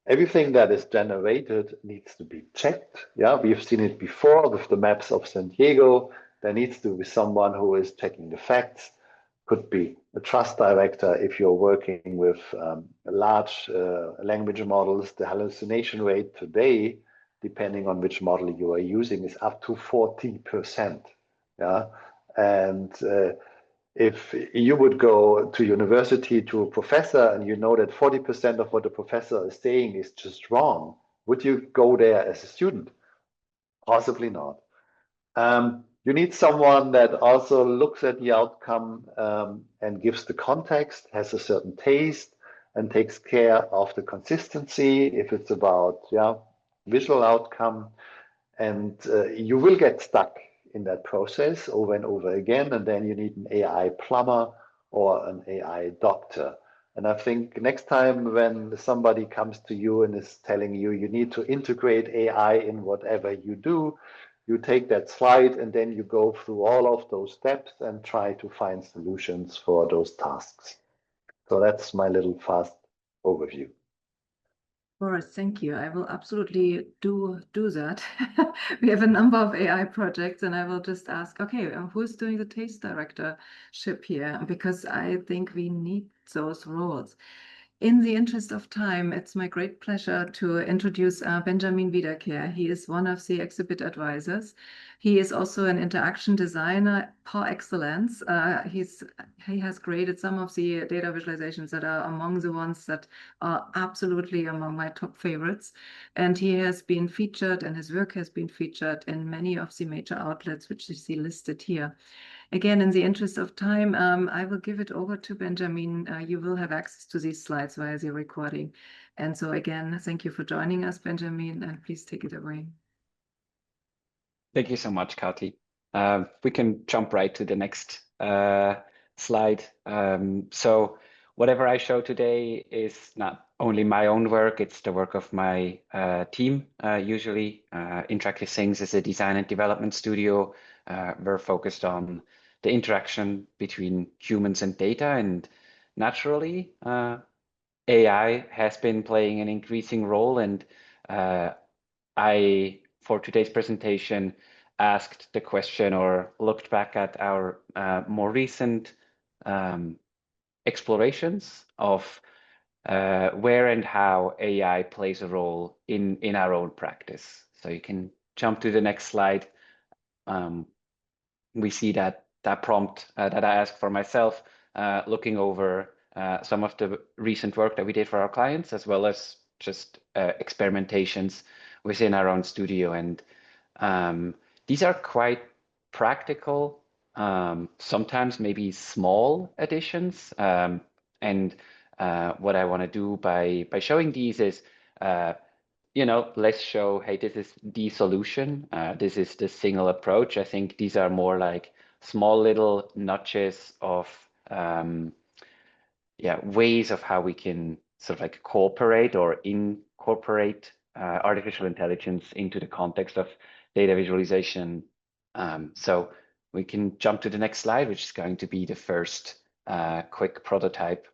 everything that is generated needs to be checked. Yeah, we've seen it before with the maps of San Diego. There needs to be someone who is checking the facts. Could be a trust director if you're working with large language models. The hallucination rate today, depending on which model you are using, is up to 40%. Yeah, and if you would go to university to a professor and you know that 40% of what the professor is saying is just wrong, would you go there as a student? Possibly not. You need someone that also looks at the outcome and gives the context, has a certain taste, and takes care of the consistency if it's about visual outcome. And you will get stuck in that process over and over again. And then you need an AI plumber or an AI doctor. And I think next time when somebody comes to you and is telling you you need to integrate AI in whatever you do, you take that slide and then you go through all of those steps and try to find solutions for those tasks. So that's my little fast overview. Boris, thank you. I will absolutely do that. We have a number of AI projects, and I will just ask, okay, who's doing the taste directorship here? Because I think we need those roles. In the interest of time, it's my great pleasure to introduce Benjamin Wiederkehr. He is one of the exhibit advisors. He is also an interaction designer par excellence. He has created some of the data visualizations that are among the ones that are absolutely among my top favorites. And he has been featured, and his work has been featured in many of the major outlets, which you see listed here. Again, in the interest of time, I will give it over to Benjamin. You will have access to these slides via the recording. And so again, thank you for joining us, Benjamin, and please take it away. Thank you so much, Katy. We can jump right to the next slide. So whatever I show today is not only my own work, it's the work of my team. Usually, Interactive Things is a design and development studio. We're focused on the interaction between humans and data, and naturally, AI has been playing an increasing role. And I, for today's presentation, asked the question or looked back at our more recent explorations of where and how AI plays a role in our own practice. So you can jump to the next slide. We see that prompt that I asked for myself, looking over some of the recent work that we did for our clients, as well as just experimentations within our own studio. And these are quite practical, sometimes maybe small additions. And what I want to do by showing these is, let's show, hey, this is the solution. This is the single approach. I think these are more like small little nudges of ways of how we can sort of like cooperate or incorporate artificial intelligence into the context of data visualization. So we can jump to the next slide, which is going to be the first quick prototype.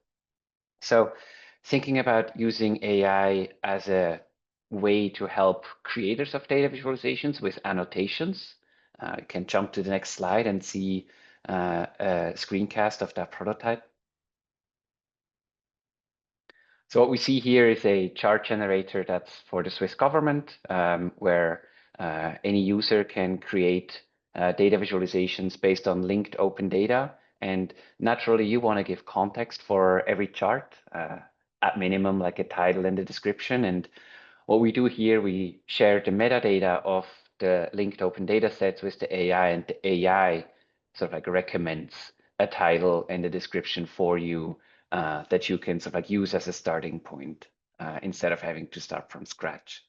So thinking about using AI as a way to help creators of data visualizations with annotations. You can jump to the next slide and see a screencast of that prototype. So what we see here is a chart generator that's for the Swiss government, where any user can create data visualizations based on linked open data. And naturally, you want to give context for every chart, at minimum, like a title and a description. And what we do here, we share the metadata of the linked open data sets with the AI, and the AI sort of like recommends a title and a description for you that you can sort of like use as a starting point instead of having to start from scratch.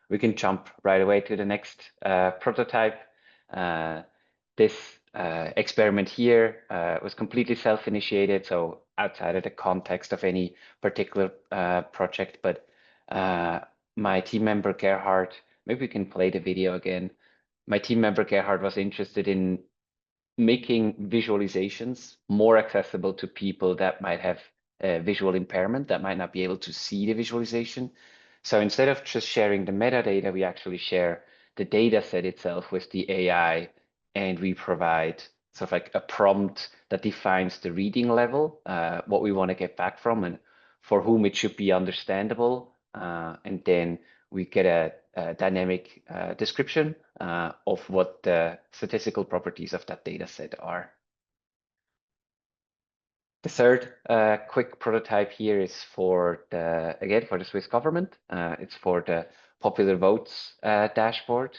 We can jump right away to the next prototype. This experiment here was completely self-initiated, so outside of the context of any particular project, but my team member Gerhard, maybe we can play the video again. My team member Gerhard was interested in making visualizations more accessible to people that might have a visual impairment, that might not be able to see the visualization. So instead of just sharing the metadata, we actually share the data set itself with the AI, and we provide sort of like a prompt that defines the reading level, what we want to get back from, and for whom it should be understandable. And then we get a dynamic description of what the statistical properties of that data set are. The third quick prototype here is for for the Swiss government. It's for the popular votes dashboard.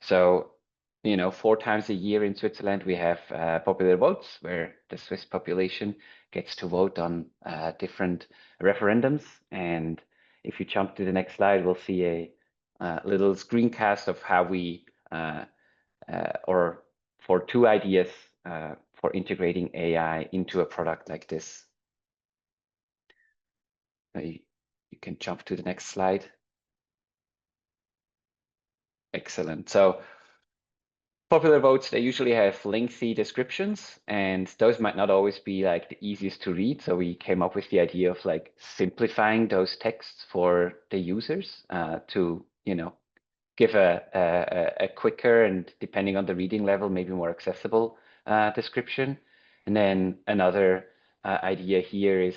So, 4 times a year in Switzerland, we have popular votes where the Swiss population gets to vote on different referendums. And if you jump to the next slide, we'll see a little screencast of how we, or for 2 ideas for integrating AI into a product like this. You can jump to the next slide. Excellent. So popular votes, they usually have lengthy descriptions, and those might not always be like the easiest to read. So we came up with the idea of like simplifying those texts for the users to, give a quicker and, depending on the reading level, maybe more accessible description. And then another idea here is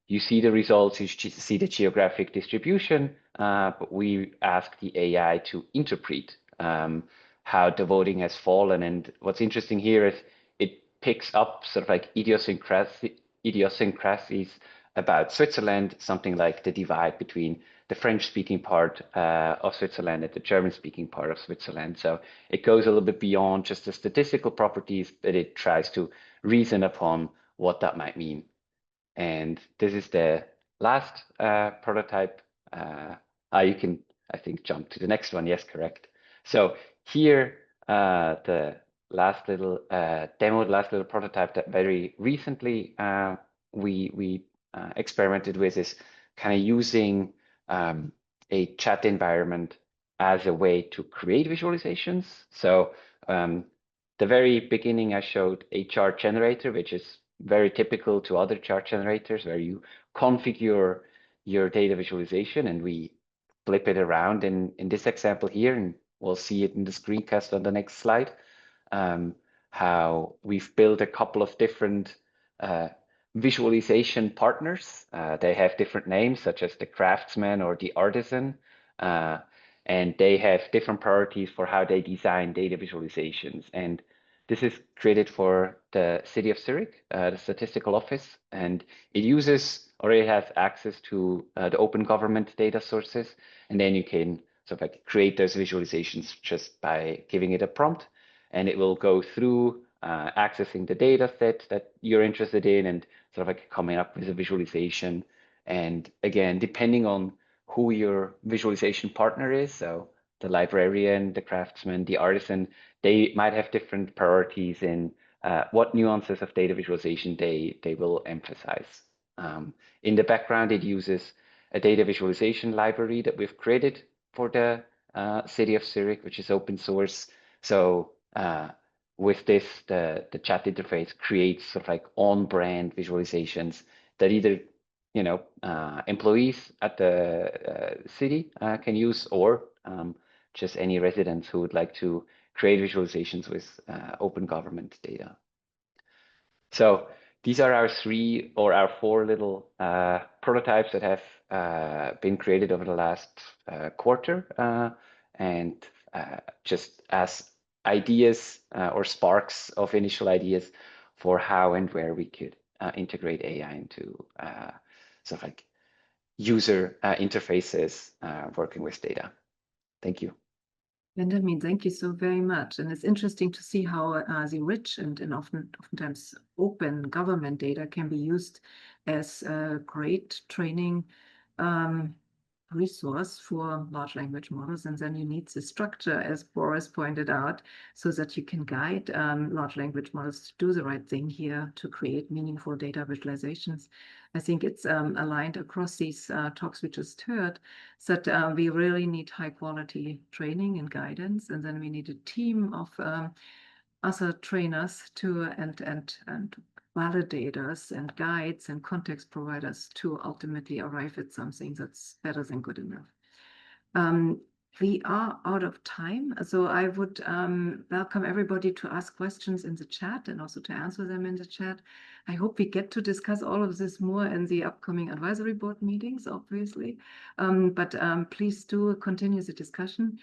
you see the results, you see the geographic distribution, but we ask the AI to interpret how the voting has fallen. And what's interesting here is it picks up sort of like idiosyncrasies about Switzerland, something like the divide between the French-speaking part of Switzerland and the German-speaking part of Switzerland. So it goes a little bit beyond just the statistical properties, but it tries to reason upon what that might mean. And this is the last prototype. You can, I think, jump to the next one. Yes, correct. So here, the last little demo, the last little prototype that very recently we experimented with is kind of using a chat environment as a way to create visualizations. So the very beginning, I showed a chart generator, which is very typical to other chart generators, where you configure your data visualization, and we flip it around in this example here, and we'll see it in the screencast on the next slide, how we've built a couple of different visualization partners. They have different names, such as the craftsman or the artisan, and they have different priorities for how they design data visualizations. And this is created for the city of Zurich, the statistical office, and it uses, or it has access to the open government data sources. And then you can sort of like create those visualizations just by giving it a prompt, and it will go through accessing the data set that you're interested in and sort of like coming up with a visualization. And again, depending on who your visualization partner is, so the librarian, the craftsman, the artisan, they might have different priorities in what nuances of data visualization they will emphasize. In the background, it uses a data visualization library that we've created for the city of Zurich, which is open source. So with this, the chat interface creates sort of like on-brand visualizations that either employees at the city can use, or just any residents who would like to create visualizations with open government data. So these are our 3 or our 4 little prototypes that have been created over the last quarter, and just as ideas or sparks of initial ideas for how and where we could integrate AI into sort of like user interfaces working with data. Thank you. Benjamin, thank you so very much. And it's interesting to see how the rich and oftentimes open government data can be used as a great training resource for large language models. And then you need the structure, as Boris pointed out, so that you can guide large language models to do the right thing here to create meaningful data visualizations. I think it's aligned across these talks we just heard, that we really need high quality training and guidance, and then we need a team of other trainers and validators and guides and context providers to ultimately arrive at something that's better than good enough. We are out of time, so I would welcome everybody to ask questions in the chat and also to answer them in the chat. I hope we get to discuss all of this more in the upcoming advisory board meetings, obviously, but please do continue the discussion.